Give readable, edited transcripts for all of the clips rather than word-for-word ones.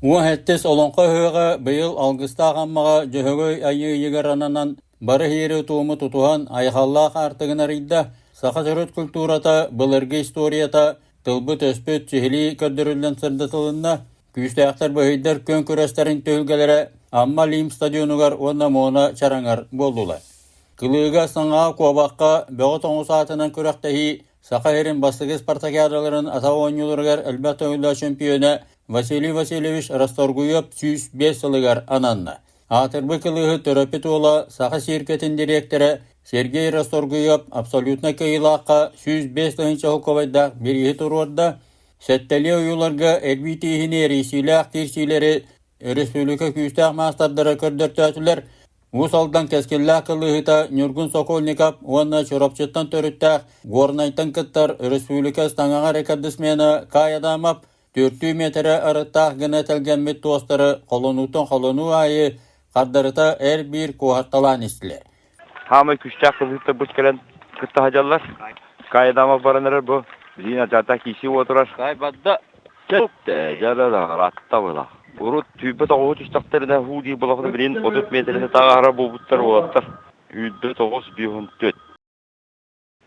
Уәһәттес олонқа hööға быйыл алгыстағанмаға жөһөгөй айы егерананан бары хиері туымы тутуған айхаллақ артығын арыйда сақа жөрөт культурата, былырғы историята, тылбы төспөт чехили көрдірілден сырдытылынна күстәқтар бөхейдер көн көрәстерін төлгелері Амма Лим стадионугар онна моона чараңар болдула. Кылыга саңа куабаққа бөғы тоңу саатынан көрәқтәхи сақа херин бастығы спартакиадаларын ата ойнылыргар әлбәт ойла чемпионы Василий Васильевич Расторгуев 105 сылыгар ананна. Атырбы кылығы төрөпет ола сақа сиркетін директоры Сергей Расторгуев абсолютно кайылаққа 105 тыңынча хуковайда берихи турорда сәттәлі ойыларға әлбитихіне рейсилі ақтирсилері Республика күстәк мастардары көрдөртәтілер. Усалдан кәскеллә кылыгыта Нюргун Сокольников, онна чоропчыттан төріттәк, горнайтан кыттар Республика стангаға рекордсмена Кай Адамов 4 метрі арыттақ гына тәлгенмет туастары қолону айы қардарыта әр бір қуатталан істілер. Хамы күштәк кылыгыта бұш кәлен кытта хажалар. Кай Адамов баранырыр бұ. Bizin ajata kişi oturar. Kay badda. Kette, jarada, ratta bula. Urut tübe toğuz iştaklarına hudi bulaqını bilin 30 metrede tağara bobutlar olatlar. Üdde toğuz bihun töt.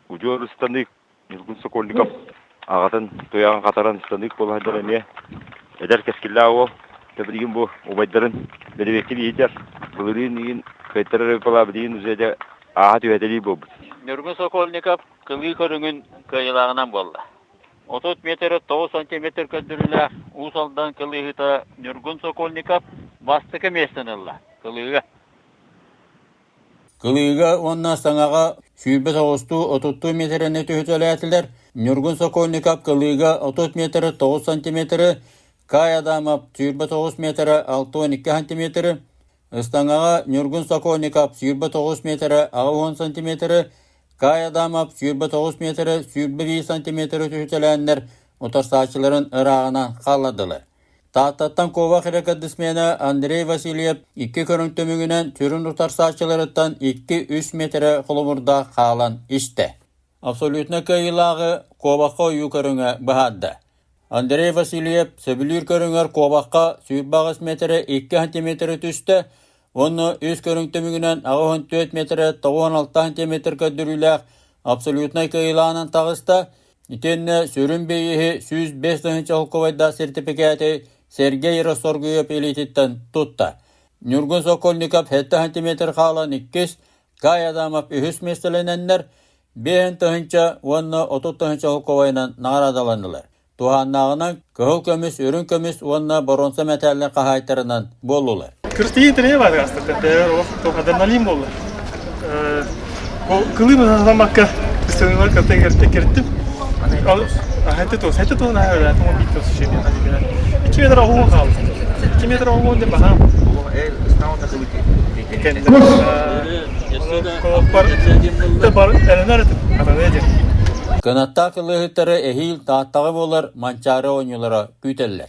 Ucur istandik, Nurgun Sokolnikov. Ağatan toyağın qataran istandik bol hajaran ne. Eder keskilla o. Tebrigin bu obayların bedevekli yeter. Bulurin yin kaytarı pala bilin üzerinde ahat üyedeli bobut. Nurgun Sokolnikov kılgı körüngün kıyılağından bolla. 30 метр 9 сантиметр көндүрүлө усалдан кылыгыта Нургун Сокольников бастыкы местенелла кылыга. Кылыга онна саңаға сүйбі тоғысту 30 метріне түйітелетілер. Нургун Сокольников кылыга 30 метр 9 сантиметр, Кай Адамов сүйбі 9 метр 6-12 сантиметр, Ыстаңаға Нургун Сокольников сүйбі 9 метр 10 сантиметр, Кай Адамов сүйбі 9 метр, сүйбі 5 сантиметр түйітеләнлер ұтарсачыларын ырағынан қаладылар. Таттаттан ковақ рекордсмені Андрей Васильев 2 көрің төмігінен түрін ұтарсачыларыттан 2-3 метр құлымырда қалан ішті. Абсолютно кайылағы коваққа үй көріңі бұхадды. Андрей Васильев сөбілір көріңер коваққа сүйбі 5 метр 2 сантиметр түсті. Оны өз көрің төмігінен 4 метр 96 сантиметр көдіріләқ абсолютно кайылағынан тағыста. Итенне сөрін бейі 105 тыңынча хуковайда сертификаты Сергей Расторгуев элититтен тұтта. Нургун Сокольников 7 сантиметр қалан 2, Кай Адамов 3 местелененлер 5 тыңынча, оны 30 тыңынча хуковайынан нағарадаланылар. Туғаннағынан көхіл көміс, өрін көміс, оны боронса мәтәлі қағайтарынан болулар. Кырстиетіне бар астыртын, то адреналин болды. Кылымын азамаққа үстіңілер кірттім. Хәтті тоғын әйелі, әтімін бит тосы шене. 2 метр оғуын қалды. 2 метр оғуын деп бағам. Канатта кылыгыттары эхил тааттағы болар манчары ойнылары күйтеллер.